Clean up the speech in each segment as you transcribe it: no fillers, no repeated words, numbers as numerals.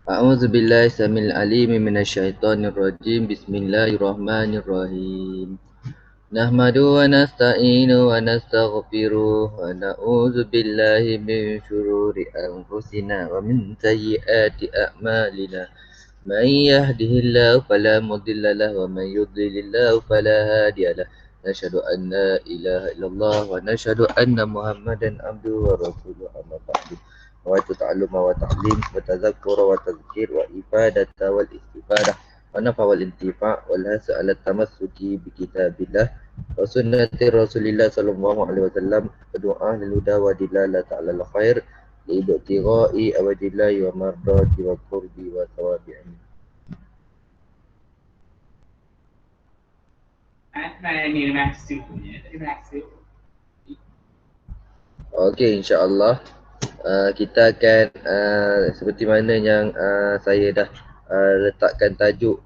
A'udzu billahi samil alim minasyaitonir rajim. Bismillahirrahmanirrahim. Nahmadu wa nasta'inu wa nastaghfiruh wa na'udzu billahi min syururi anfusina wa min sayyiati a'malina. Man yahdihillahu fala mudilla lahu wa man yudlilillahu fala hadiyalah. Nashhadu an la ilaha illallah wa nashhadu anna Muhammadan abduhu wa rasuluh. Amma ba'du. Wa ta'alluma wa ta'lim wa tadhakkura wa tadhkir wa ifadata wal istifadah wa nafa wal intifa' wal hasa ala tamassuki bi kitabillah wa sunnati Rasulillah sallallahu alaihi wasallam wa du'a lil huda wa dilalata ala al khair li ibtigha'i awadillahi wa mardati wa qurbi wa thawabi. Amin. Okey, insya-Allah kita akan seperti mana yang saya dah letakkan tajuk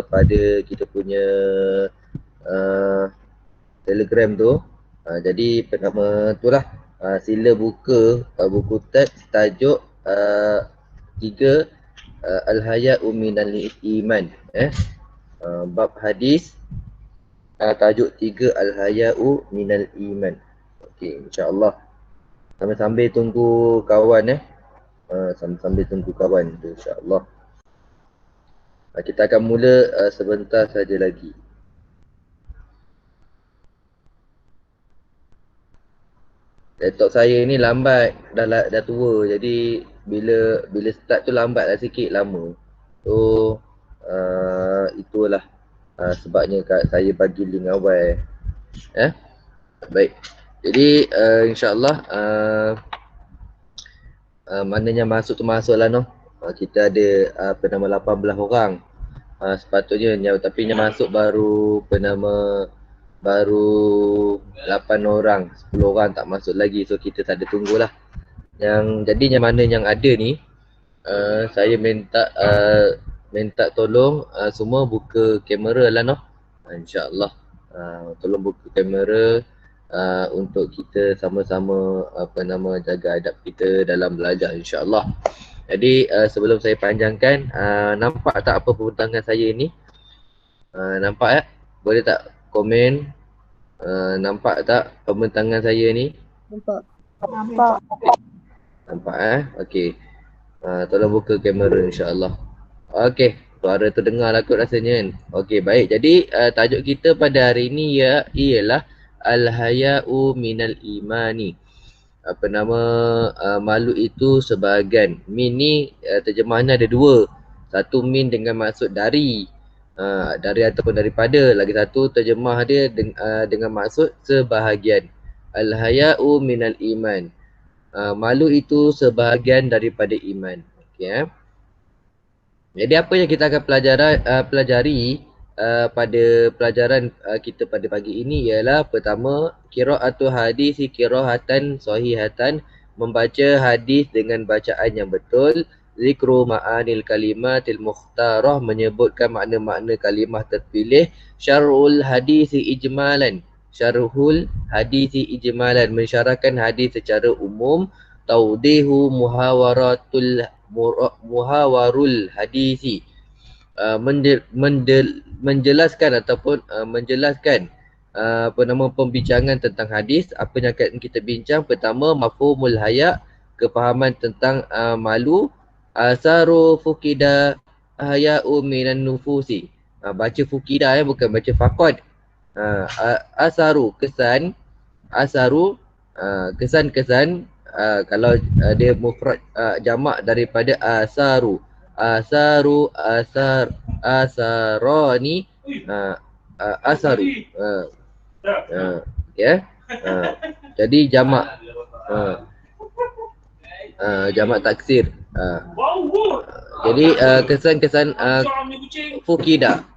pada kita punya Telegram tu. Jadi pertama tu lah, sila buka buku teks tajuk 3 Al-Haya'u Minal Iman. Bab hadis tajuk 3 Al-Haya'u Minal Iman. Okey, insya-Allah. Sambil-sambil tunggu kawan sambil-sambil tunggu kawan tu, insya-Allah. Kita akan mula sebentar saja lagi. Laptop saya ni lambat, dah tua, jadi bila start tu lambatlah sikit, lama. So itulah sebabnya saya bagi link awal. Baik. Jadi insya-Allah maknanya masuk tu masuklah noh. Kita ada nama 18 orang. Sepatutnya tapi yang masuk baru baru 8 orang, 10 orang tak masuk lagi. So kita tak ada tunggulah. Jadi yang mana yang ada ni, saya minta tolong semua buka kamera lah noh. InsyaAllah tolong buka kamera untuk kita sama-sama jaga adab kita dalam belajar, insyaAllah. Jadi sebelum saya panjangkan, nampak tak apa pembentangan saya ni? Nampak tak? Boleh tak komen? Nampak tak pembentangan saya ni? Nampak. Nampak Okey. Tolong buka kamera, insyaAllah. Okey, suara terdengar lah kot rasanya kan. Okey, baik. Jadi tajuk kita pada hari ni ialah Al-Haya'u Minal Imani. Malu itu sebahagian. Min ni terjemahannya ada dua. Satu min dengan maksud dari ataupun daripada. Lagi satu terjemah dia dengan maksud sebahagian. Al-Haya'u Minal Iman. Malu itu sebahagian daripada iman. Okey. Jadi apa yang kita akan pelajari pada pelajaran kita pada pagi ini ialah pertama, qira'atu hadis qira'atan sahihatan, membaca hadis dengan bacaan yang betul. Zikru ma'anil kalimatil mukhtarah, menyebutkan makna-makna kalimah terpilih. Syar'ul hadis ijmalan, syarhul hadis ijmalan, mensyarahkan hadis secara umum. Taudihu muhawarul hadisi, menjelaskan ataupun menjelaskan pembincangan tentang hadis. Apa yang akan kita bincang? Pertama, mafhumul haya, kefahaman tentang malu. Asaru fukida haya'u minan nufusi, baca fukida bukan baca faqad. Asaru kesan, asaru kesan-kesan. Kalau dia mufrad jamak daripada asaru. Asarani, asaru. Jadi jamak jamak taksir. Jadi kesan-kesan fukida,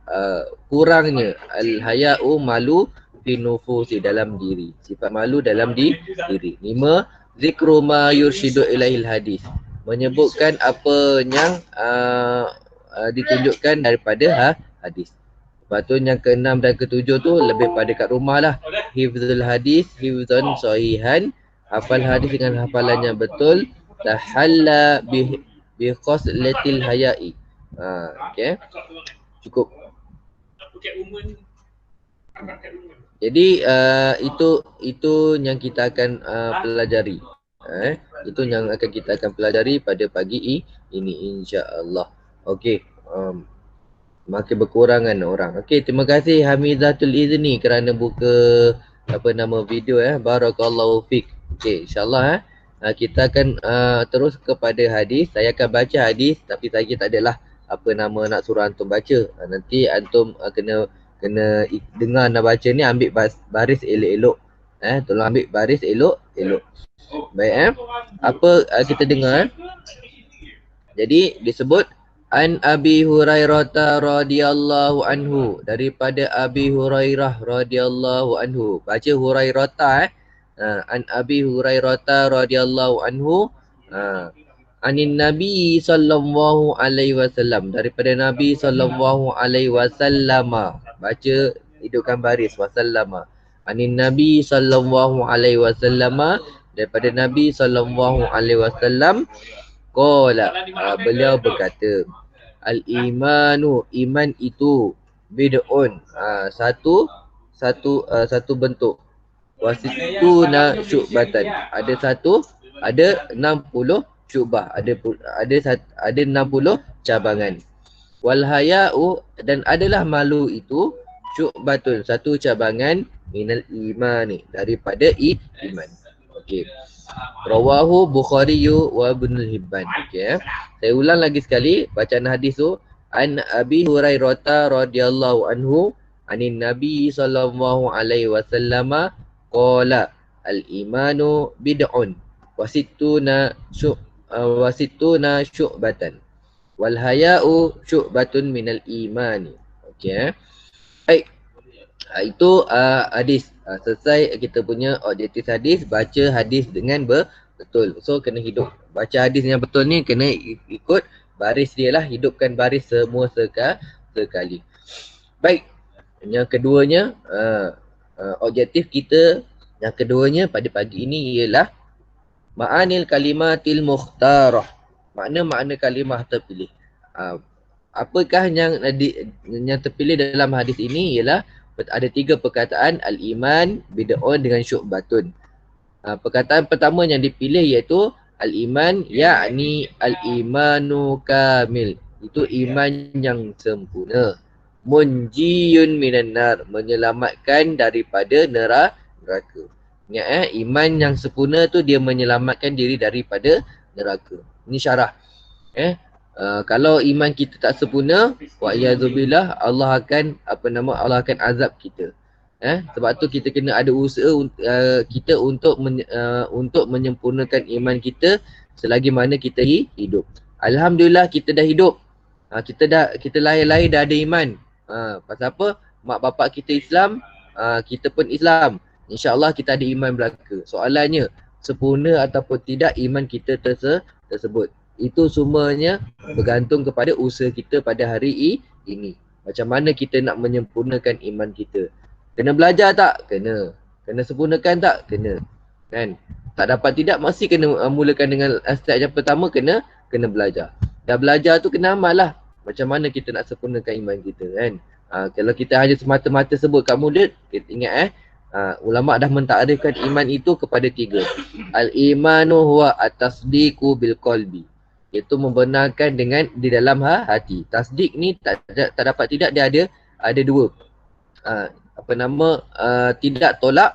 kurangnya al-haya'u, malu, fi nufusi, dalam diri, sifat malu dalam diri. 5. Zikru ma yurshidu ilaihil hadis, menyebutkan apa yang ditunjukkan daripada hadis. Lepas tu yang ke-6 dan ke-7 tu lebih pada kat rumah lah. Hifzul hadis hifzan sahihan, hafal hadis dengan hafalan yang betul. bi khoslatil haya'i. Okey. Cukup. Jadi itu yang kita akan pelajari. Itu yang akan kita akan pelajari pada pagi ini insya-Allah. Okey. Makin berkurangan orang. Okey, terima kasih Hamizatul Izni kerana buka video Barakallahu fik. Okey, insya-Allah kita akan terus kepada hadis. Saya akan baca hadis tapi saya tak adalah nak suruh antum baca. Nanti antum kena dengar nak baca ni, ambil baris elok-elok. Tolong ambil baris elok-elok. Baik apa kita dengar. Jadi disebut An Abi Hurairah radhiyallahu anhu, daripada Abi Hurairah radhiyallahu anhu. Baca Hurairah An Abi Hurairah radhiyallahu anhu. Anin Nabi sallallahu alaihi wasallam, daripada Nabi sallallahu alaihi wasallam. Baca hidupkan baris wasallama. Anin Nabi sallallahu alaihi wasallam, daripada Nabi sallallahu alaihi wasallam. Qala, beliau berkata, al-imanu, iman itu, bid'un, satu bentuk, wasituna syu'batan, ada 60 syu'bah, ada 60 cabangan. Wal haya'u, dan adalah malu itu, syu'batun, satu cabangan, minal imani, daripada iman. Okey. Rawahu Bukhari wa Ibnu Hibban. Okey. Saya ulang lagi sekali bacaan hadis tu. An Abi Hurairah radhiyallahu anhu, anin Nabi sallallahu alaihi wasallam, qala al-imanu bid'un wasittuna syu'batan wal haya'u syu'batun minal imani. Okey. Baik. Itu hadis. Selesai kita punya objektif hadis. Baca hadis dengan betul. So kena hidup. Baca hadis yang betul ni kena ikut baris dia lah. Hidupkan baris semua sekali. Baik. Yang keduanya, objektif kita yang keduanya pada pagi ini ialah ma'anil kalimatil mukhtarah. Makna kalimah terpilih. Apakah yang terpilih dalam hadis ini ialah ada 3 perkataan, al-iman, bid'un dengan syu'batun. Perkataan pertama yang dipilih iaitu al-iman, yakni al-imanu kamil. Itu iman yang sempurna. Munjiyun minan nar, menyelamatkan daripada neraka. Ingat iman yang sempurna tu dia menyelamatkan diri daripada neraka. Ini syarah. Kalau iman kita tak sempurna, wa'iyadzubillah, Allah akan azab kita. Sebab tu kita kena ada usaha kita untuk menyempurnakan iman kita selagi mana kita hidup. Alhamdulillah kita dah hidup. Kita lahir dah ada iman. Pasal apa? Mak bapak kita Islam, kita pun Islam. InsyaAllah kita ada iman belaka. Soalannya, sempurna ataupun tidak iman kita tersebut. Itu semuanya bergantung kepada usaha kita pada hari ini. Macam mana kita nak menyempurnakan iman kita. Kena belajar tak? Kena. Kena sempurnakan tak? Kena. Kan? Tak dapat tidak, masih kena mulakan dengan step yang pertama, kena belajar. Dah belajar tu kena amal lah. Macam mana kita nak sempurnakan iman kita kan. Kalau kita hanya semata-mata sebut kat mulut, kita ingat ulama' dah mentakrifkan iman itu kepada 3. Al-imanu huwa at-tasdiqu bil qalbi. Iaitu membenarkan dengan di dalam hati. Tasdik ni tak dapat tidak, dia ada 2. Tidak tolak.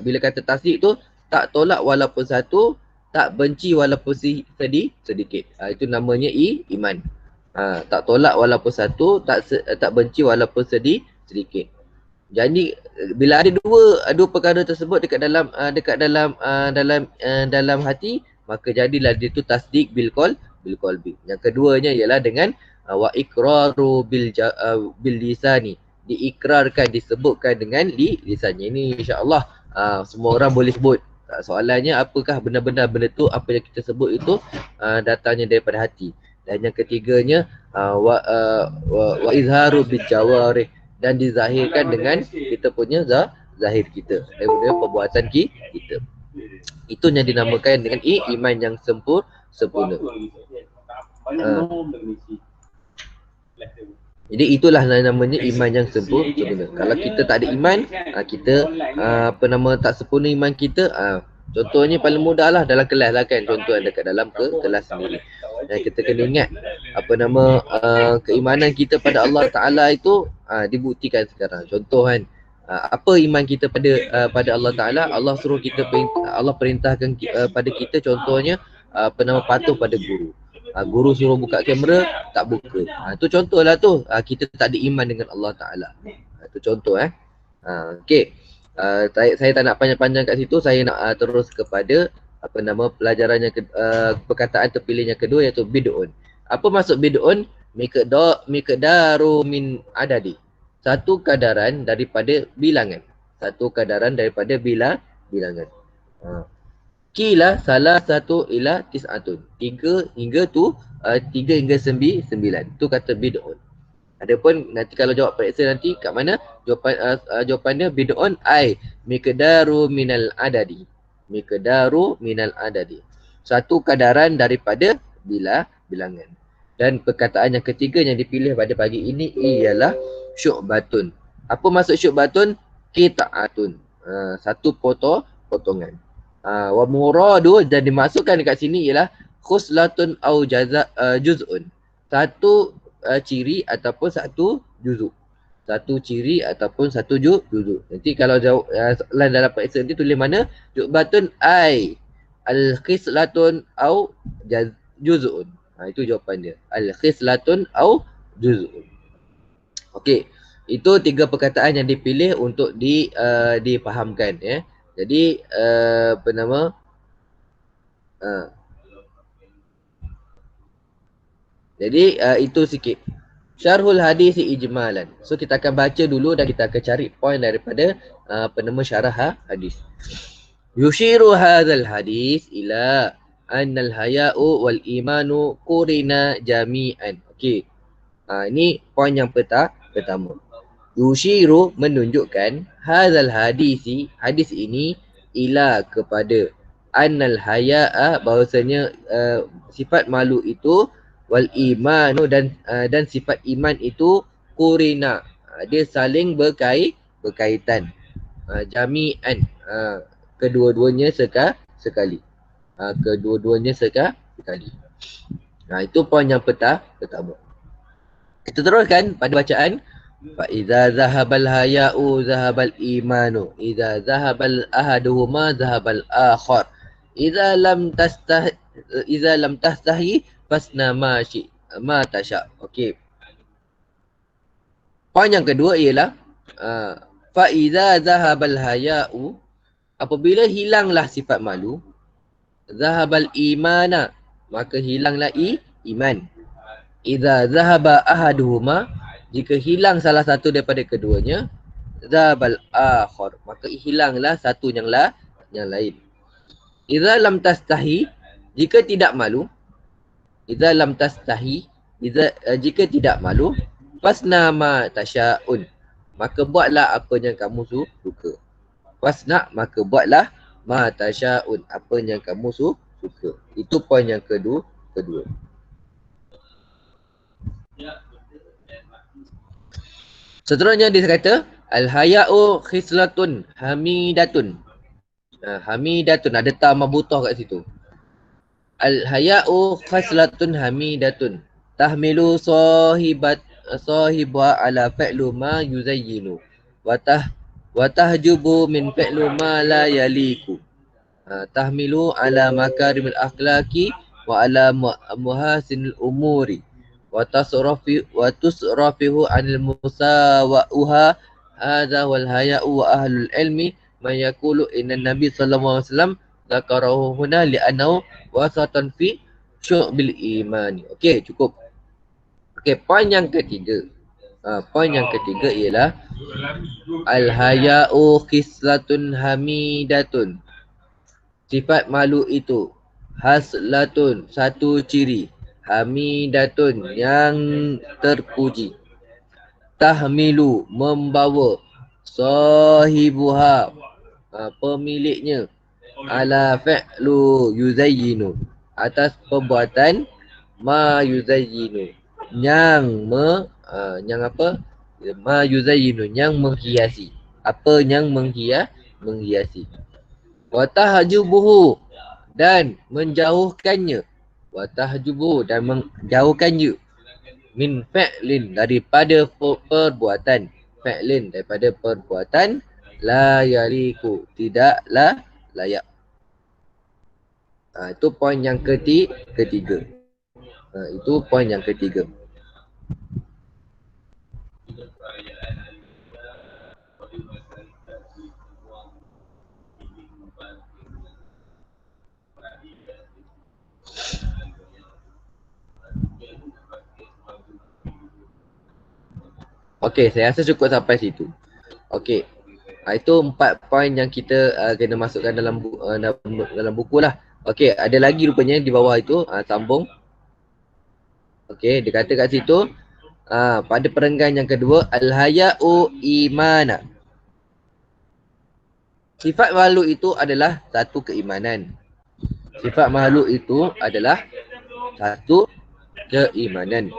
Bila kata tasdik tu, tak tolak walaupun satu, tak benci walaupun sedikit. Itu namanya iman. Tak tolak walaupun satu, tak benci walaupun sedikit. Jadi bila ada dua perkara tersebut dekat dalam hati, maka jadilah dia tu tasdik bil qalbi. Yang keduanya ialah dengan wa iqraru bil lisani, diikrarkan, disebutkan dengan lisannya. Ini insya-Allah semua orang boleh sebut. Soalannya apakah benar-benar benda tu apa yang kita sebut itu datangnya daripada hati. Dan yang ketiganya wa izharu bil jawarih, dan dizahirkan dengan kita punya zahir kita, daripada perbuatan kita. Itu yang dinamakan dengan iman yang sempurna. Jadi itulah namanya iman yang sempurna. Kalau kita tak ada iman, kita tak sempurna iman kita. Contohnya paling mudah lah dalam kelas lah kan. Contoh dekat dalam kelas sendiri. Dan kita kena ingat keimanan kita pada Allah Ta'ala itu dibuktikan sekarang. Contoh kan, apa iman kita pada Allah Ta'ala. Allah suruh kita, Allah perintahkan pada kita contohnya patuh pada guru. Guru suruh buka kamera, tak buka. Itu contoh lah tu. Kita tak ada iman dengan Allah Ta'ala. Itu contoh okey. Saya tak nak panjang-panjang kat situ. Saya nak terus kepada pelajaran yang perkataan terpilih yang kedua, iaitu bid'un. Apa maksud bid'un? Miqdaru min adadi. Satu kadaran daripada bilangan. Satu kadaran daripada bilangan. Kila salah satu ila tis'atun. 3 hingga 9. Tu kata bid'un. Adapun nanti kalau jawab periksa nanti kat mana jawapannya bid'un ai miqdaru minal adadi. Miqdaru minal adadi. Satu kadaran daripada bilangan. Dan perkataan yang ketiga yang dipilih pada pagi ini ialah syu'batun. Apa maksud syu'batun? Qita'atun. Satu potongan. Wa muradu, dan dimasukkan dekat sini ialah khuslatun au juz'un. Satu ciri ataupun satu juzuk. Satu ciri ataupun satu juzuk. Nanti kalau jawab dalam periksa nanti tulis mana? Syu'batun ai al-khislatun au juz'un. Itu jawapan dia. Al-khislatun au juz'un. Okey. Itu 3 perkataan yang dipilih untuk dipahamkan ya. Jadi itu sikit syarhul hadis ijmalan. So kita akan baca dulu dan kita akan cari poin daripada syarah hadis. Yushiru hadzal hadis ila annal haya'u wal imanu qurina jami'an. Okey. Ini poin yang pertama. Yushiru menunjukkan hadzal hadisi, hadis ini ila kepada annal haya'a, bahawasanya sifat malu itu wal imanu dan sifat iman itu qurina, dia saling berkaitan, jami'an, kedua-duanya sekali. Kedua-duanya sekali. Itu poin yang pertama. Kita teruskan pada bacaan. Fa idza zahabal haya'u zahabal imanu, idza zahabal ahaduhuma zahabal akhar, idza lam tastahi fasna ma tasha. Okey. Poin yang kedua ialah fa idza zahabal haya'u, apabila hilanglah sifat malu, zahabal imana, maka hilanglah iman. Idza zahaba ahaduhuma, jika hilang salah satu daripada keduanya, zabal akhar, maka hilanglah satu yang lain. Idza lam tastahi, jika tidak malu. Idza lam tastahi, jika tidak malu, fasna ma tasyaun, maka buatlah apa yang kamu suka. Fasna, maka buatlah ma tasyaun, apa yang kamu suka. Itu poin yang kedua. Seterusnya dia kata al-haya'u khislatun hamidatun. Hamidatun, ada ta mabutah kat situ. Al-haya'u khislatun hamidatun tahmilu sahibha ala fa'lu ma yuzayyinu wa tahjubu min fa'lu ma la yaliku. Tahmilu ala makarimil akhlaqi wa ala muhasinil umuri wa tusrafihu anil musawa'uha. Hadha wal haya'u wa ahlul ilmi man yaqulu inna nabi sallallahu alaihi wasallam dzakarahu huna li'annahu wasatan fi syu'bil iman. Okey, cukup. Okey, poin yang ketiga. Poin yang ketiga ialah al haya'u khislatun hamidatun. Sifat malu itu haslatun, satu ciri, hamidatun, yang terpuji. Tahmilu, membawa, sahibuha, pemiliknya, ala fa'lu yuzayyinu, atas perbuatan ma yuzayyinu, yang yang apa? Ma yuzayyinu, yang menghiasi. Apa yang menghiasi. Wa tahjubuhu, dan menjauhkannya. Wa tahjubuhu, dan menjauhkannya. Min fa'lin, daripada perbuatan. Fa'lin, daripada perbuatan. La yaliku, tidaklah layak. Itu poin yang ketiga. Itu poin yang ketiga. Okey, saya rasa cukup sampai situ. Okey. Itu 4 poin yang kita kena masukkan dalam buku lah. Okey, ada lagi rupanya di bawah itu, sambung. Okey, dia kata kat situ, pada perenggan yang kedua, al-haya'u imana. Sifat makhluk itu adalah satu keimanan. Sifat makhluk itu adalah satu keimanan.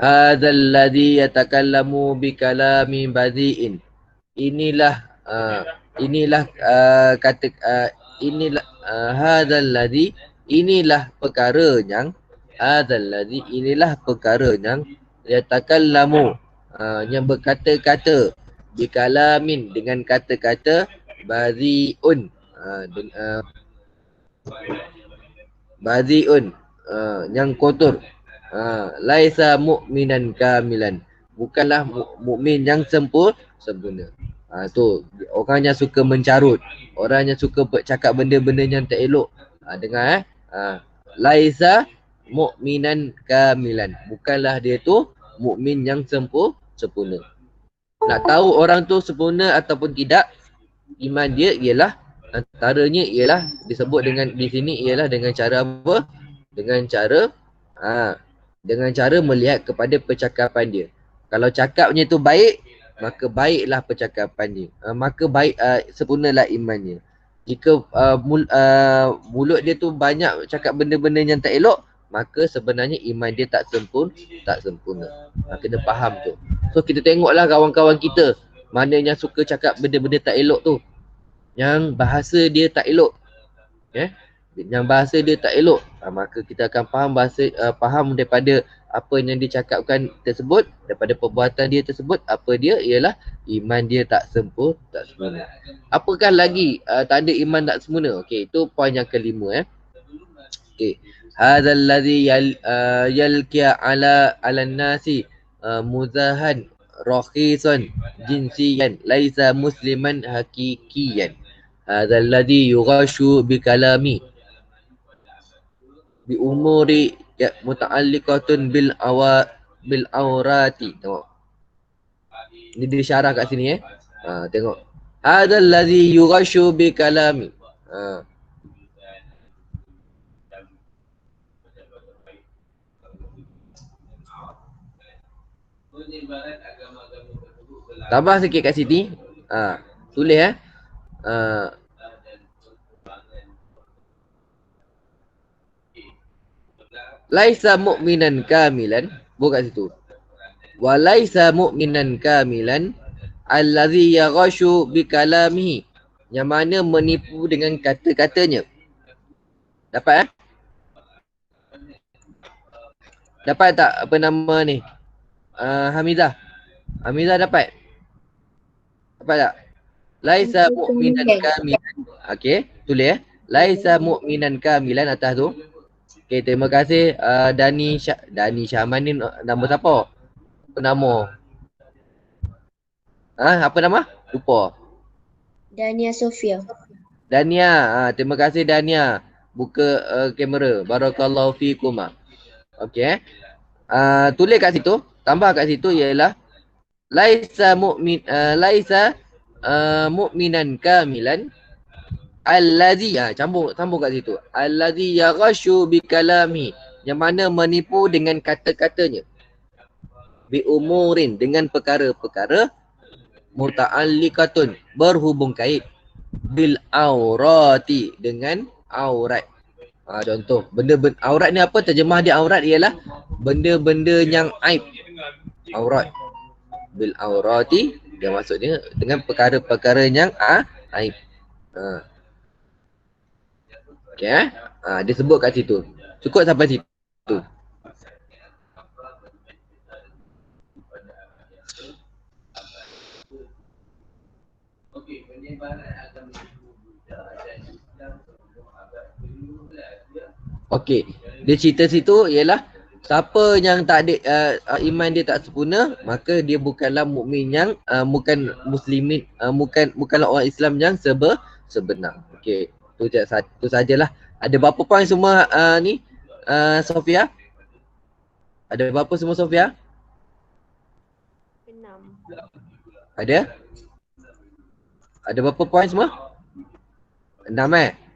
Hadzal ladzi yatakallamu bi kalamin badhi'in. Inilah hadzal ladzi, inilah perkara yang yatakallamu, yang berkata-kata, bi kalamin, dengan kata-kata, badhi'un, badhi'un, yang kotor. Laisa mu'minan kamilan, bukanlah mukmin yang sempurna. Tu orang yang suka mencarut, orang yang suka bercakap benda-benda yang tak elok. Dengar laisa mu'minan kamilan, bukanlah dia tu mukmin yang sempurna. Nak tahu orang tu sempurna ataupun tidak, iman dia ialah, antaranya ialah disebut dengan di sini ialah dengan cara apa? Dengan cara melihat kepada percakapan dia. Kalau cakapnya tu baik, maka baiklah percakapan dia. Maka baik, sempurnalah imannya. Jika mulut dia tu banyak cakap benda-benda yang tak elok, maka sebenarnya iman dia tak sempurna. Kena faham tu. So kita tengoklah kawan-kawan kita, mana yang suka cakap benda-benda tak elok tu, yang bahasa dia tak elok, yang bahasa dia tak elok, maka kita akan faham daripada apa yang dicakapkan tersebut, daripada perbuatan dia tersebut, apa dia ialah iman dia tak sempurna. Apakah lagi tanda iman tak sempurna? Okey, itu poin yang kelima. Okey, hadzal ladzi yalqiya ala nasi muzahan rakhisan jinsiyan laisa musliman hakikiyan. Hadzal ladzi yughashu bi kalami bi umuri muta'alliqatun bil aurati. Tengok, ni dia syarah kat sini. Tengok, hadzal ladzi yughashu bi kalami. Tambah sikit kat sini. Tulis laisa mu'minan kamilan, bukan situ. Wa laisa mu'minan kamilan allazi yaghashu bi kalamihi, yang mana menipu dengan kata-katanya. Dapat Dapat tak apa nama ni? Hamizah. Hamizah dapat? Dapat tak? Laisa mu'minan kamilan. Okey, tulis Laisa mu'minan kamilan atas tu. Okey, terima kasih Dani Syahman ni nama siapa? Apa nama? Apa nama? Lupa. Dania Sofia. Dania, terima kasih Dania. Buka kamera. Barakallahu fiikum. Okey. Tulis kat situ, tambah kat situ ialah laisa mu'minan kamilan allazi, sambung kat situ, allazi yaghashu bi kalami, yang mana menipu dengan kata-katanya, bi umurin, dengan perkara-perkara, muta'alliqatun, berhubung kait, bil aurati, dengan aurat. Contoh, benda-benda aurat ni apa? Terjemah dia aurat ialah benda-benda yang aib. Aurat. Bil aurati, dia maksudnya dengan perkara-perkara yang aib. Okay, dia sebut kat situ. Cukup sampai situ. Okey, dia cerita situ ialah siapa yang tak ada iman dia tak sempurna, maka dia bukanlah mukmin yang bukan muslimin, bukanlah orang Islam yang sebenar. Okey, tu sajalah. Ada berapa poin semua ni Sofia? Ada berapa semua Sofia? 6. Ada? Ada berapa poin semua? 6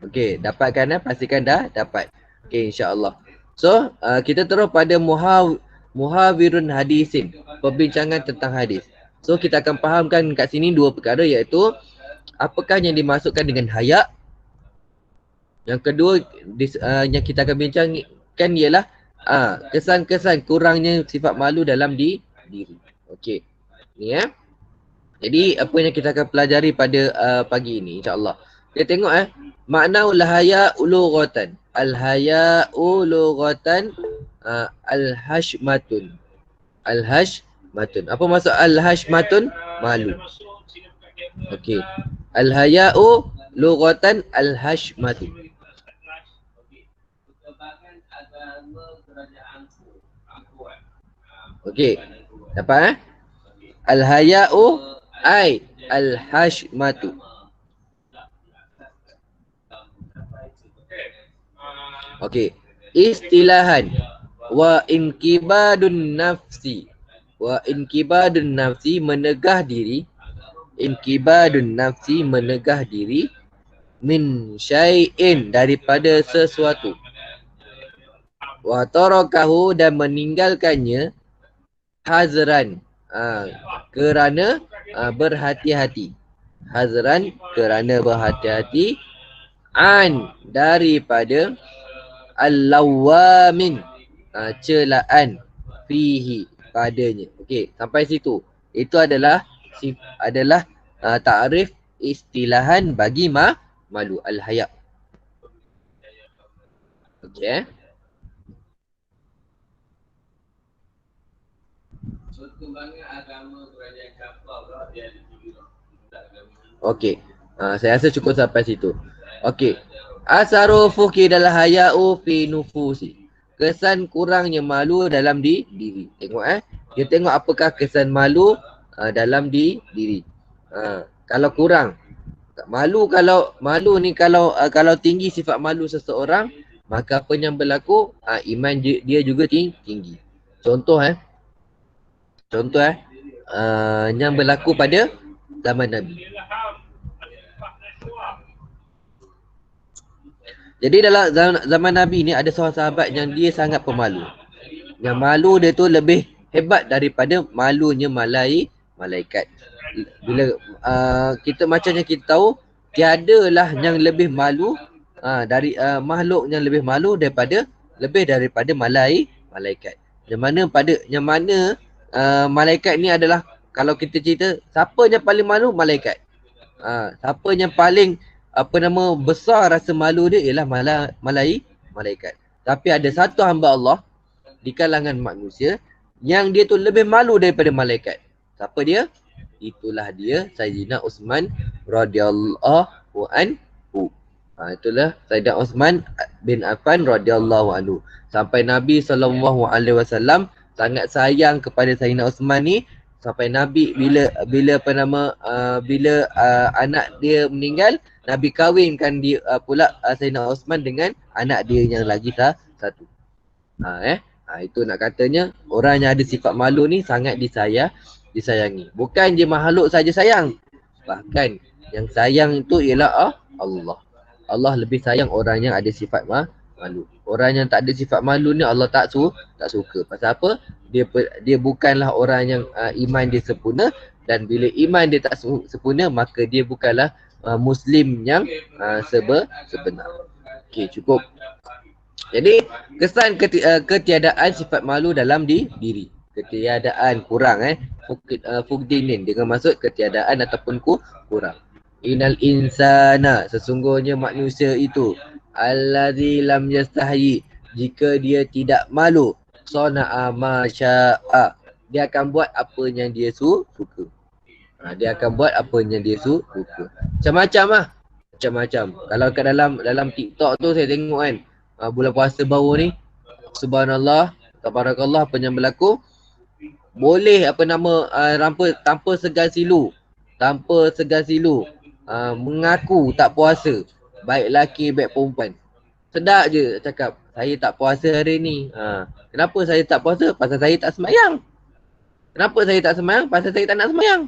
Okey, dapatkan pastikan dah dapat. Okey, insya-Allah. So, kita terus pada muhawirun hadisin, perbincangan tentang hadis. So, kita akan fahamkan kat sini dua perkara, iaitu apakah yang dimaksudkan dengan haya. Yang kedua yang kita akan bincangkan ialah kesan-kesan kurangnya sifat malu dalam diri. Okey. Ni Jadi apa yang kita akan pelajari pada pagi ini, insya-Allah. Kita tengok makna al-haya lughatan. Al-haya lughatan al-hashmatun. Al-hashmatun. Apa maksud al-hashmatun? Malu. Okey. Al-haya lughatan al-hashmatun. Okey. Dapat Al-haya'u ay al-hashmatu. Okey. Istilahan wa inkibadun nafsi. Wa inkibadun nafsi, menegah diri. Inkibadun nafsi, menegah diri. Min syai'in, daripada sesuatu. Wa tarakahu, dan meninggalkannya. Hazran, kerana berhati-hati. Hazran, kerana berhati-hati. An, daripada al-lawamin, celaan. Fihi, padanya. Okey, sampai situ. Itu adalah ta'rif istilahan bagi malu, al-haya. Okey. Okey. Saya rasa cukup sampai situ. Okey. Asaru fukidal haya'u fi nufusi. Kesan kurangnya malu dalam diri. Tengok Dia tengok apakah kesan malu dalam diri. Kalau kurang malu, kalau tinggi sifat malu seseorang, maka apa yang berlaku? Iman dia juga tinggi. Contoh yang berlaku pada zaman Nabi. Jadi dalam zaman Nabi ni ada seorang sahabat yang dia sangat pemalu. Yang malu dia tu lebih hebat daripada malunya malaikat. Bila kita macam yang kita tahu, tiadalah yang lebih malu dari makhluk yang lebih malu daripada malaikat. Yang mana malaikat ni adalah, kalau kita cerita siapa yang paling malu, malaikat. Siapa yang paling besar rasa malu dia ialah malaikat. Tapi ada satu hamba Allah di kalangan manusia yang dia tu lebih malu daripada malaikat. Siapa dia? Itulah dia Sayyidina Uthman radhiyallahu anhu. Itulah Sayyidina Uthman bin Affan radhiyallahu anhu. Sampai Nabi SAW sangat sayang kepada Sayyidina Uthman ni, sampai Nabi bila anak dia meninggal, Nabi kahwinkan dia pula Sayyidina Uthman dengan anak dia yang lagi satu. Itu nak katanya orang yang ada sifat malu ni sangat disayangi. Bukan je makhluk saja sayang, bahkan yang sayang itu ialah Allah. Allah lebih sayang orang yang ada sifat malu. Orang yang tak ada sifat malu ni Allah tak suka. Pasal apa? Dia bukanlah orang yang iman dia sempurna, dan bila iman dia tak sempurna, maka dia bukanlah Muslim yang sebenar. Okey, cukup. Jadi kesan ketiadaan sifat malu dalam diri. Ketiadaan kurang fukdinin dengan maksud ketiadaan ataupun kurang. Innal insana, sesungguhnya manusia itu, allazi lam yastahi, jika dia tidak malu, sana'a ma sya'a, dia akan buat apa yang dia suka. Dia akan buat apa yang dia suka. Macam-macam lah. Macam-macam. Kalau kat dalam TikTok tu saya tengok kan, bulan puasa baru ni, subhanallah, tabarakallah, apa yang berlaku, boleh tanpa segan silu, mengaku tak puasa, baik lelaki baik perempuan. Sedap je cakap, saya tak puasa hari ni. Kenapa saya tak puasa? Pasal saya tak sembahyang. Kenapa saya tak sembahyang? Pasal saya tak nak sembahyang.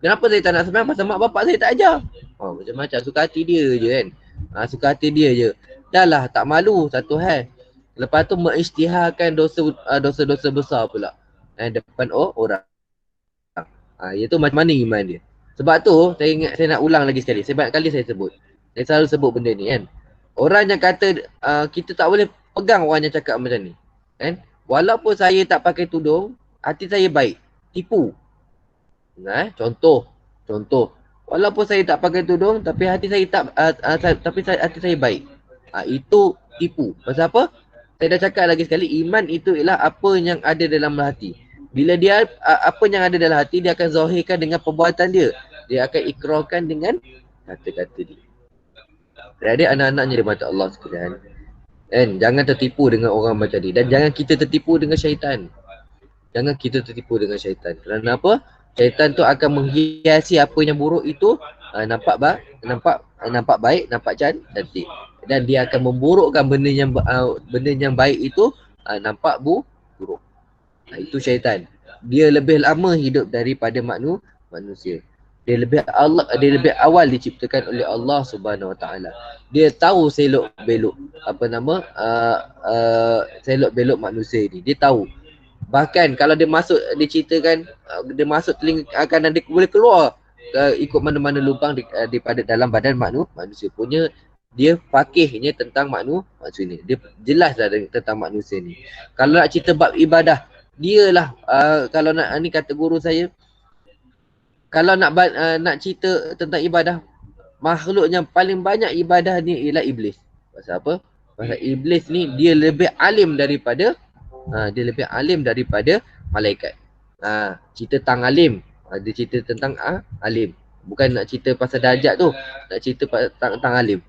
Kenapa saya tak nak sembahyang? Pasal mak bapak saya tak ajar. Macam-macam, suka hati dia je kan. Suka hati dia je. Dah lah, tak malu satu hal. Lepas tu mengisytiharkan dosa-dosa besar pula depan orang. Iaitu macam mana iman dia. Sebab tu saya nak ulang lagi sekali. Banyak kali saya sebut. Saya selalu sebut benda ni kan. Orang yang kata kita tak boleh pegang orang yang cakap macam ni. Kan? Walaupun saya tak pakai tudung, hati saya baik. Tipu. Contoh. Walaupun saya tak pakai tudung tapi hati saya hati saya baik. Itu tipu. Pasal apa? Saya dah cakap lagi sekali, iman itu ialah apa yang ada dalam hati. Bila dia apa yang ada dalam hati, dia akan zahirkan dengan perbuatan dia. Dia akan ikrarkan dengan kata-kata dia. Jadi anak-anaknya di mata Allah sekalian, jangan tertipu dengan orang macam ni. Dan jangan kita tertipu dengan syaitan. Kerana apa? Syaitan tu akan menghiasi apa yang buruk itu nampak baik, nampak cantik. Dan dia akan memburukkan benda yang baik itu nampak buruk. Itu syaitan. Dia lebih lama hidup daripada manusia. Dia lebih awal diciptakan oleh Allah Subhanahu Wa Taala. Dia tahu selok belok selok belok manusia ni. Dia tahu. Bahkan kalau dia diceritakan dia masuk telinga, akan dia boleh keluar ikut mana-mana lubang daripada dalam badan manusia punya. Dia fakihnya tentang manusia ni. Dia jelas lah tentang manusia ni. Kalau nak cerita bab ibadah, dialah kalau nak ni kata guru saya, kalau nak cerita tentang ibadah, makhluk yang paling banyak ibadah ni ialah iblis. Pasal apa? Pasal iblis ni dia lebih alim daripada malaikat. Cerita tentang alim. Dia cerita tentang alim. Bukan nak cerita pasal darjat tu, nak cerita tentang alim.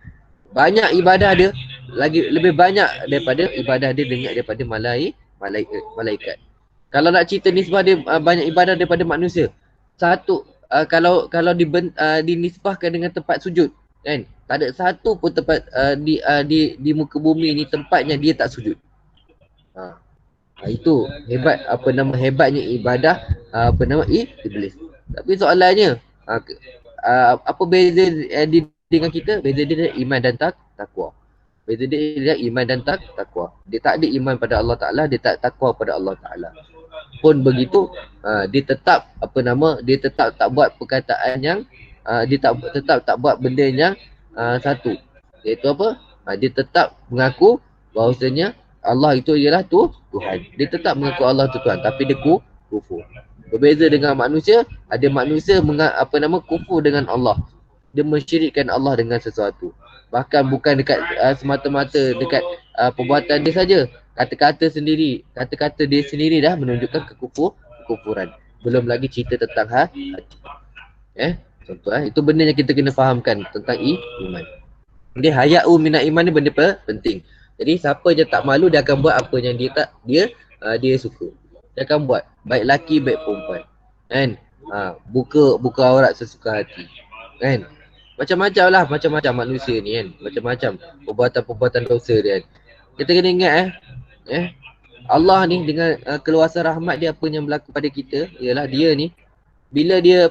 Banyak ibadah dia lebih banyak daripada ibadah dia daripada malaikat. Kalau nak cerita nisbah dia banyak ibadah daripada manusia. Satu kalau dinisbahkan dengan tempat sujud, kan? Tak ada satu pun tempat di muka bumi ni tempatnya dia tak sujud. Itu hebatnya ibadah iblis. Tapi soalannya apa beza dengan kita? Beza dia iman dan takwa. Beza dia iman dan takwa. Dia tak ada iman pada Allah Taala, dia tak takwa pada Allah Taala. Pun begitu, dia tetap tak buat perkataan yang dia tetap tak buat benda yang satu. Iaitu apa? Dia tetap mengaku bahawasanya Allah itu ialah Tuhan. Dia tetap mengaku Allah itu Tuhan, tapi dia kufur. Berbeza dengan manusia, ada manusia kufur dengan Allah. Dia mensyirikkan Allah dengan sesuatu. Bahkan bukan dekat semata-mata dekat perbuatan dia saja. Kata-kata dia sendiri dah menunjukkan kekufuran. Belum lagi cerita tentang hati. Contoh itu benda yang kita kena fahamkan tentang iman. Jadi haya'u minal iman ni benda penting. Jadi siapa je tak malu, dia akan buat apa yang dia suka. Dia akan buat, baik lelaki baik perempuan. Kan? Buka aurat sesuka hati. Kan? Macam-macam manusia ni kan. Macam-macam perbuatan-perbuatan dosa dia kan. Kita kena ingat Allah ni dengan keluasan rahmat dia, apa yang berlaku pada kita ialah dia ni bila dia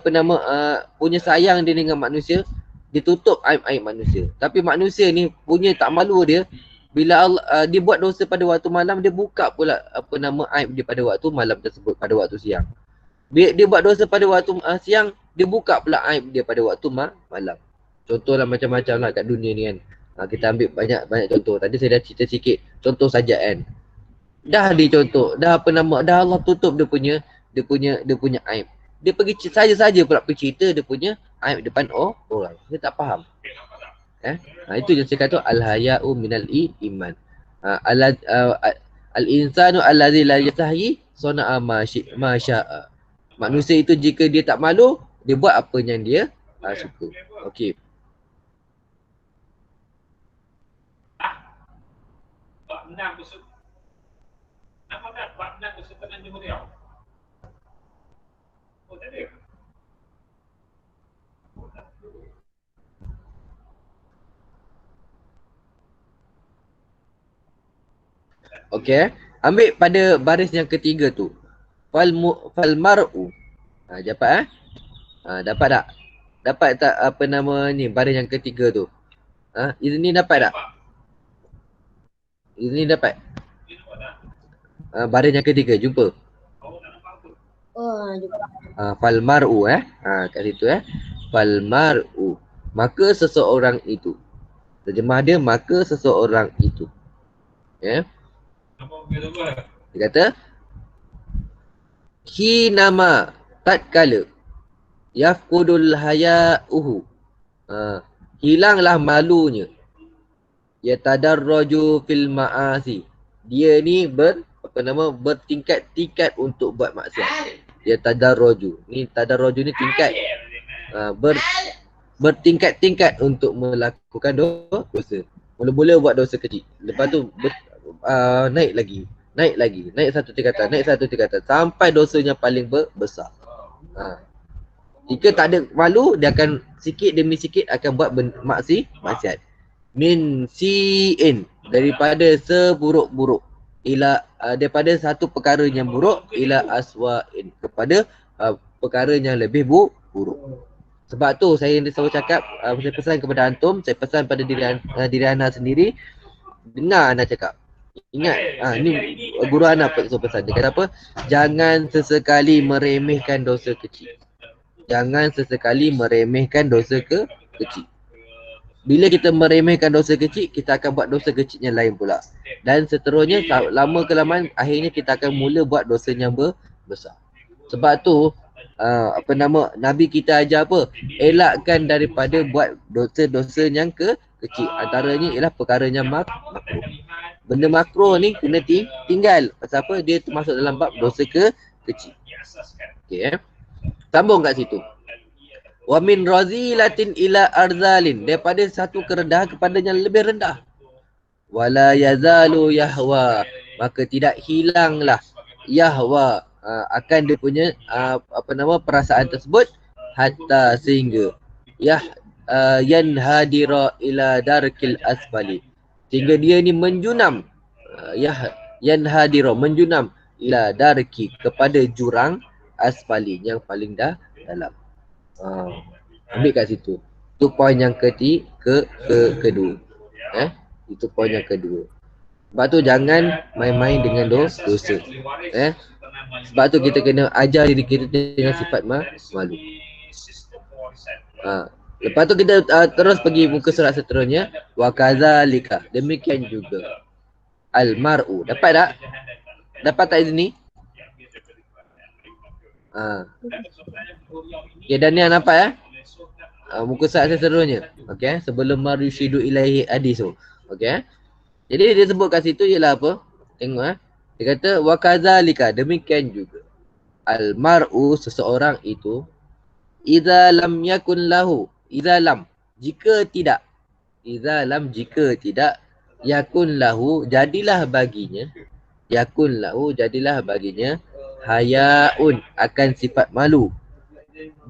punya sayang dia dengan manusia, dia tutup aib-aib manusia. Tapi manusia ni punya tak malu dia, bila Allah dia buat dosa pada waktu malam, dia buka pula aib dia pada waktu malam tersebut, pada waktu siang. Dia buat dosa pada waktu siang, dia buka pula aib dia pada waktu malam. Contohlah macam-macam lah kat dunia ni kan. Kita ambil banyak contoh. Tadi saya dah cerita sikit. Contoh saja kan. Dah dicontoh, dah Allah tutup dia punya aib. Dia pergi saja pula pergi cerita dia punya aib depan orang. Dia tak faham. Itu yang saya kata al-haya'u minal iman. Al-insanu allazi la yastahi sana'a ma sya'a. Manusia itu jika dia tak malu, dia buat apa yang dia suka. Okey. Okey. Ambil pada baris yang ketiga tu. Fal mar'u. Dapat dapat tak? Dapat tak apa nama ni baris yang ketiga tu? Ini dapat tak? Ini dapat. Baris yang ketiga jumpa. Fal mar'u kat situ Fal mar'u. Maka seseorang itu. Terjemah dia maka seseorang itu. Dia kata hinama tatkala yafqudul haya'uhu. Hilanglah malunya. Yatadarraju fil ma'asi. Dia ni bertingkat-tingkat untuk buat maksiat. Yatadarraju. Ni tadarraju ni tingkat. Bertingkat-tingkat untuk melakukan dosa. Mula-mula buat dosa kecil. Lepas tu naik lagi. Naik satu tingkatan. Sampai dosanya paling besar. Jika tak ada malu, dia akan sikit demi sikit akan buat maksiat. Min si'in, daripada seburuk-buruk, daripada satu perkara yang buruk ila aswa'in, kepada perkara yang lebih buruk. Sebab tu saya selalu cakap, saya pesan kepada antum, saya pesan pada diri anda sendiri, dengar anda cakap. Ingat, ni guru anda pesan. Dia kata apa? Jangan sesekali meremehkan dosa kecil. Jangan sesekali meremehkan dosa kecil. Bila kita meremehkan dosa kecil, kita akan buat dosa kecil yang lain pula. Dan seterusnya, lama kelamaan, akhirnya kita akan mula buat dosa yang besar. Sebab tu, Nabi kita ajar apa? Elakkan daripada buat dosa-dosa yang kecil. Antaranya ialah perkara yang makruh. Benda makruh ni kena tinggal. Pasal apa? Dia termasuk dalam bab dosa kecil. Okay, sambung kat situ. Wa min razilatin ila arzalin, daripada satu kerendahan kepada yang lebih rendah. Wala yazalu yahwa, maka tidak hilanglah yahwa akan dia punya perasaan tersebut hatta sehingga yanhadira ila darkil asfali, sehingga dia ni menjunam yanhadira menjunam ila darki, kepada jurang asfali, yang paling dalam. Ambil kat situ. Itu poin yang kedua. Itu poin yang kedua. Sebab tu jangan main-main dengan dosa. Sebab tu kita kena ajar diri kita dengan sifat malu. Lepas tu kita terus pergi muka surat seterusnya. Wa kadzalika, demikian juga al-mar'u. Dapat tak? Dapat tak ini? Okay, dan ni nampak muka surat seterusnya. Okey, sebelum marusyidu ilaihi hadis tu. Okey. Jadi dia sebut kat situ ialah apa? Tengok Dia kata wa kadzalika, demikian juga al-mar'u, seseorang itu, idza lam yakun lahu, jika tidak yakun lahu, jadilah baginya hayaun, akan sifat malu,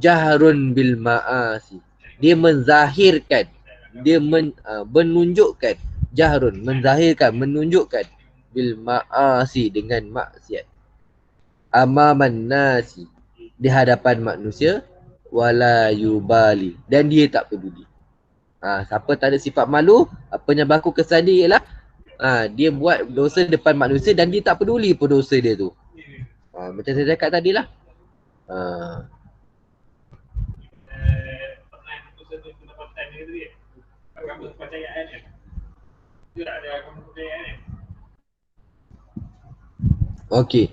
jahrun bil ma'asi, dia menzahirkan, menunjukkan, jahrun menunjukkan bil ma'asi, dengan maksiat, amaman nasi, di hadapan manusia, wala yubali, dan dia tak peduli. Siapa tak ada sifat malu, apa yang berlaku kesan dia ialah dia buat dosa depan manusia dan dia tak peduli pun dosa dia tu. Macam saya cakap tadi lah. Okey.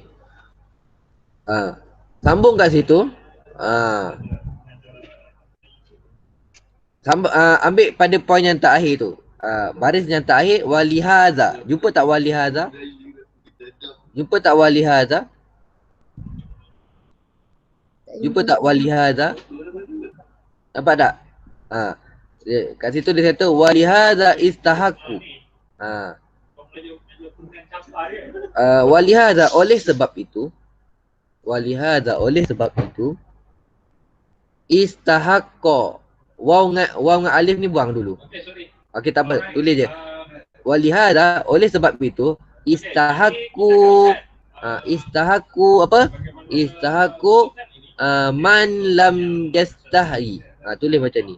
Sambung kat situ. Ambil pada poin yang terakhir tu. Baris yang terakhir walihaza. Jumpa tak walihaza? Jumpa tak walihaza? Jumpa tak walihaza? Nampak tak? Kat situ dia kata walihaza istahaku. Walihaza oleh sebab itu. Walihaza oleh sebab itu. Istahaqqa. Waw dengan alif ni buang dulu. Okey, tak apa, tulis je. Walihada, oleh sebab itu istahaqu apa? Istahaqu man lam yastahi. Tulis macam ni.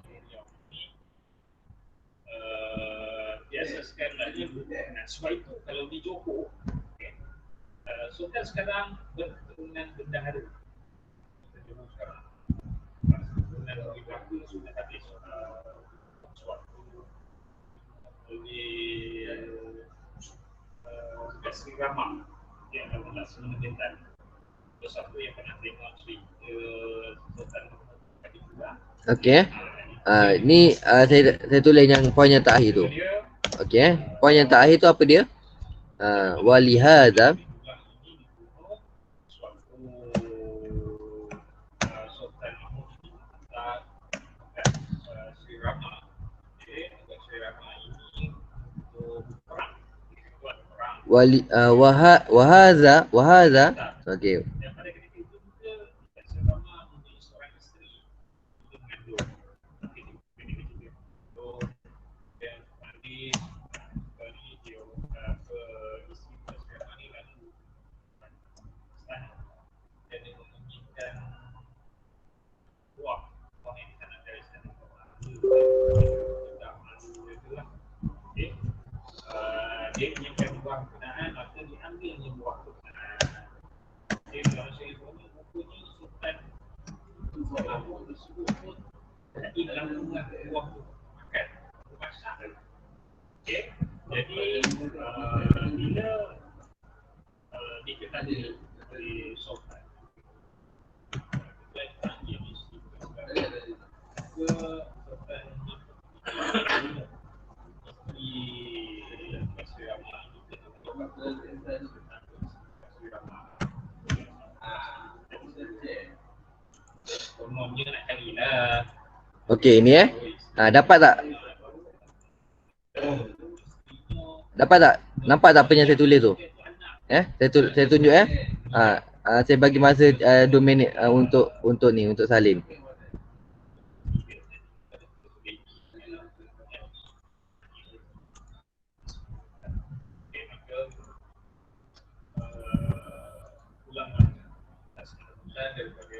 Sebab itu kalau di Johor, sultan sekarang berketurunan bendahara. Sekarang keturunan dari belakang sudah habis suatu di Sri Rama yang adalah semenjak satu yang pernah tengok Sultan Mahmud juga. Okey. Ni saya tulis yang poin yang terakhir tu. Okey, poin yang terakhir tu apa dia? Walihada wahaza okey. Dia menyiapkan buah kenaan, maka diambilnya buah kenaan. Jadi kalau saya punya bukunya Sultan Mahmud tersebut pun hilang buah tu makan, masak. Okay. Jadi bila diketahui oleh Sultan, Sultan dia mesti ke Sultan Okey, ni dapat tak? Dapat tak? Nampak tak apa yang saya tulis tu? Saya tunjuk saya bagi masa 2 minit untuk ni, untuk salin. daripada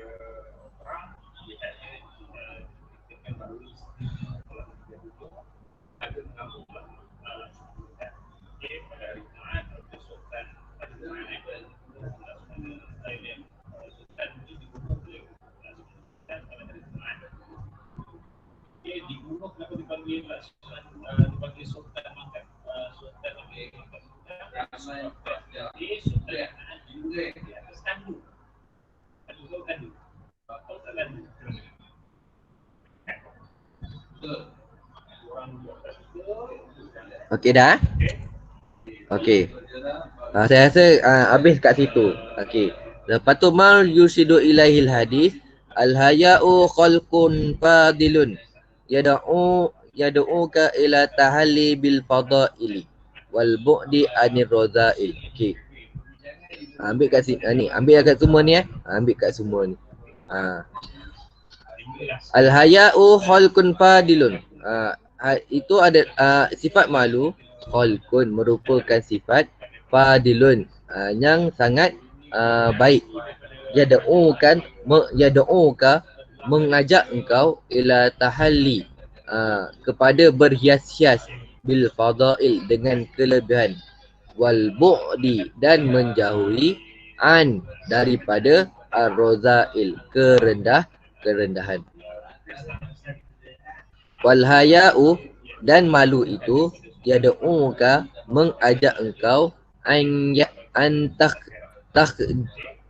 orang dilihatnya dengan baru ada mengamuk pada hari Jumaat Sultan pada Jumaat Sultan ini dibunuh oleh Sultan pada hari Jumaat. Dia dibunuh kenapa dipanggil Sultan makan Sultan makan jadi Sultan juga di atas tandu. Okey dah? Okey. Saya rasa habis kat situ. Okey. Lepas tu mal yusidu ilaihil hadis al-haya'u khalqun fadilun yad'uka ila tahalli bil fadaili wal bu'di anir radha'il. Okey. Ambil kat sini ni, ambil kat semua ni ambil kat semua ni. Al-haya'u khalqun fadilun. Itu ada sifat malu, khalqun merupakan sifat fadilun yang sangat baik. Yad'uka mengajak engkau ila tahalli kepada berhias-hias bil fadail dengan kelebihan, wal bu'di dan menjauhi an daripada ar-razail kerendahan. Wal haya'u dan malu itu yad'uka mengajak engkau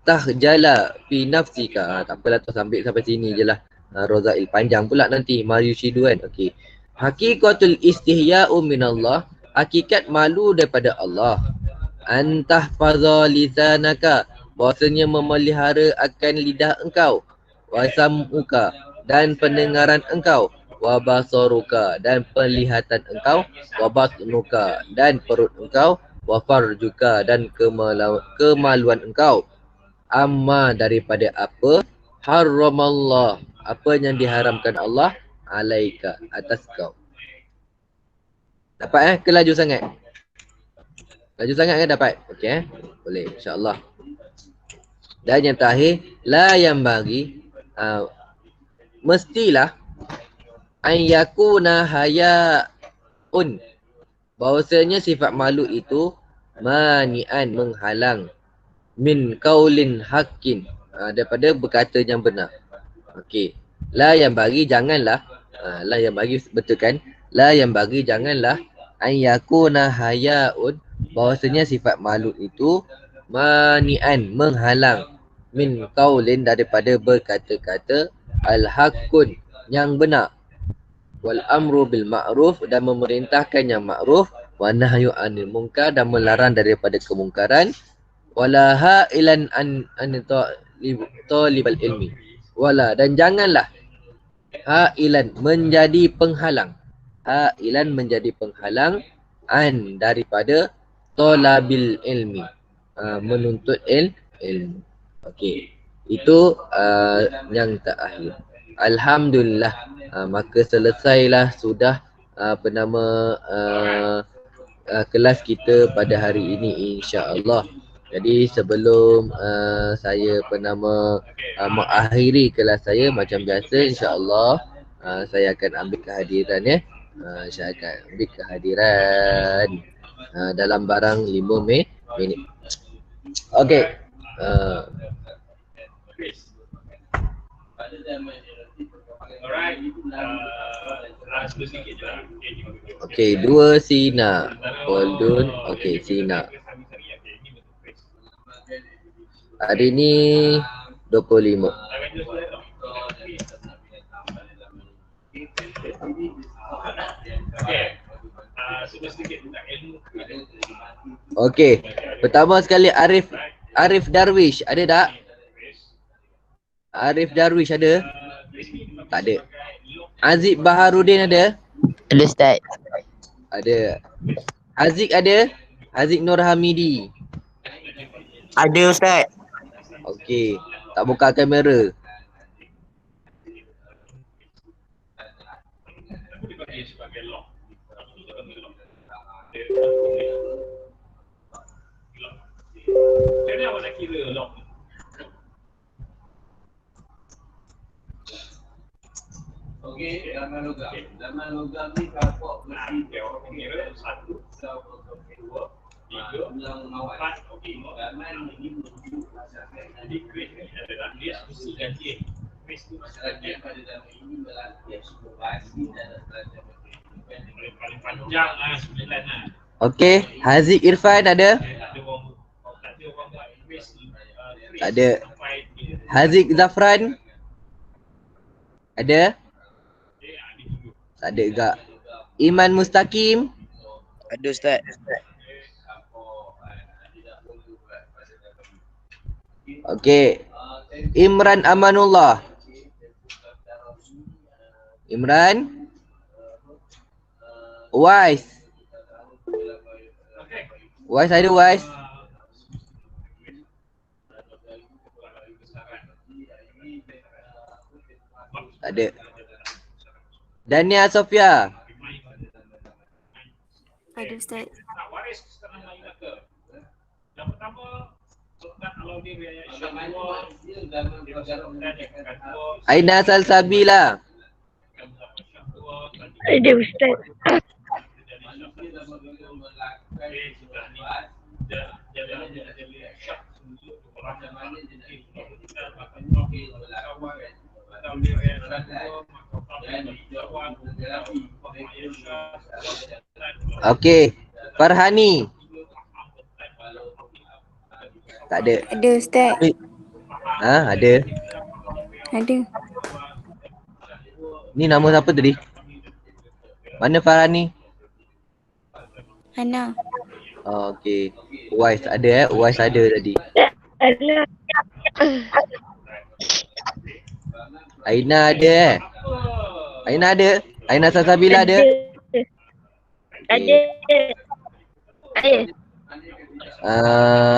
tahjala fi nafsika. Tak apalah, tu sambil sampai sini je lah. Rozail panjang pula nanti Maryushidu kan. Okey. Hakikatul istihya'u minallah, hakikat malu daripada Allah. Antah fadha lisanaka, bahwasanya memelihara akan lidah engkau, wa sam'uka, dan pendengaran engkau, wa basaruka, dan penglihatan engkau, wa batnuka, dan perut engkau, wa farjuka, dan kemaluan engkau, amma daripada apa haramallah, apa yang diharamkan Allah, alaika, atas kau. Dapat ke laju sangat? Laju sangat kan dapat? Okey boleh insya-Allah. Dan yang terakhir, la yang bagi mestilah an yakuna hayaun, bahwasanya sifat malu itu mani'an, menghalang, min qaulin haqqin, daripada berkata yang benar. Okey. La yang bagi, janganlah, la yang bagi betulkan, la yang bagi janganlah, an yakuna hayaun, bahwasanya sifat malu itu mani'an, menghalang, min qaulin, daripada berkata-kata, al-haqqun, yang benar, wal amru bil ma'ruf, dan memerintahkan yang ma'ruf, wa nahyu anil munkar, dan melarang daripada kemungkaran, wala ha'ilan an talibal ilmi, wala, dan janganlah ha'ilan, menjadi penghalang, ha'ilan, menjadi penghalang, an, daripada talabil ilmi, menuntut ilmu. Okey, itu yang terakhir. Alhamdulillah, maka selesailah sudah kelas kita pada hari ini insya-Allah. Jadi sebelum saya mengakhiri kelas saya macam biasa, insya-Allah saya akan ambil kehadiran ya. Saya akan ambil kehadiran dalam barang 5 minit. Okey. Okey, 2 Sina. Holdun. Okey, Sina. Hari ni 25. Okey. Pertama sekali Arif Darwish, ada tak? Arif Darwish ada? Tak ada. Aziz Baharudin ada? Ada Ustaz. Ada. Haziq ada? Haziq Nur Hamidi. Ada Ustaz. Okey. Tak buka kamera. Okey, zaman logam. Zaman logam ni kapok mesti orang mengira 1, 2, 3, 4, okey. Zaman ini menuju masyarakat. Jadi kris ni adalah dia mesti ganti. Kris tu masyarakat pada zaman ini melatih supervisi dan belajar berkehidupan paling panjang lah 9 lah. Okey, Haziq Irfan ada? Tak ada. Haziq Zafran ada? Tak ada juga. Iman Mustaqim Ada Ustaz. Okey. Imran Amanullah. Imran. Wais. Wais ada Wais? Tak ada. Dania Sofia. Ada Ustaz. Yang pertama, Sultan Alauddin Riayat Syah Aina Salsabila. Ada Ustaz. Dan Okey. Farhani. Tak ada. Ada Ustaz. Ha, ada. Ada. Ni nama siapa tadi? Mana Farhani? Hana. Oh, okey. Uwais ada Uwais ada tadi. Aina ada Aina ada? Aina Salsabila ada? Ada.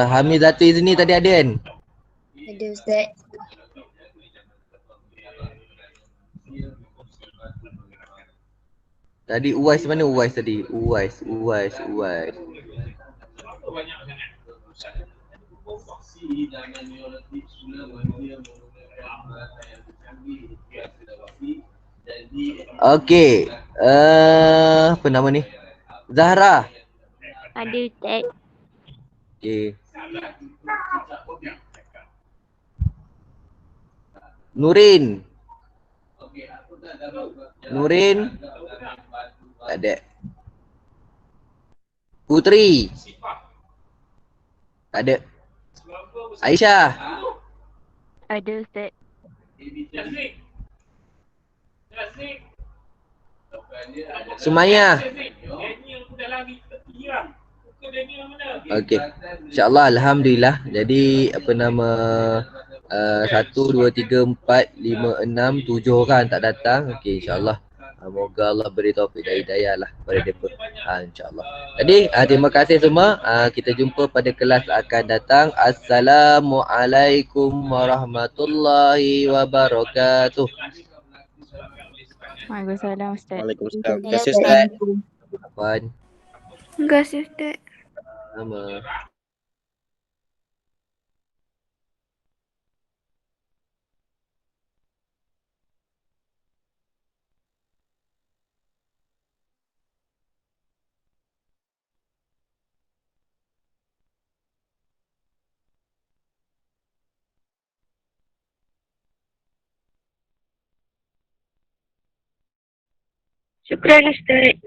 Hamizatu Izni tadi ada kan? Ada Ustaz. Tadi Uwais mana Uwais tadi? Uwais. Banyak sangat. Okey. Apa nama ni? Zahra. Ada Ustaz. Okey. Nurin. Tak ada. Putri. Tak ada. Aisyah. Ada Ustaz. Sumaya. Okey. InsyaAllah Alhamdulillah. Jadi apa nama 1, 2, 3, 4, 5, 6, 7 orang tak datang. Okey, insyaAllah. Moga Allah beri taufik dan hidayah lah pada mereka. InsyaAllah. Jadi terima kasih semua. Kita jumpa pada kelas akan datang. Assalamualaikum warahmatullahi wabarakatuh. Waalaikumsalam Ustaz. Waalaikumsalam. Terima kasih Ustaz. Puan. Terima kasih Ustaz. Sama. Syukran Ustaz.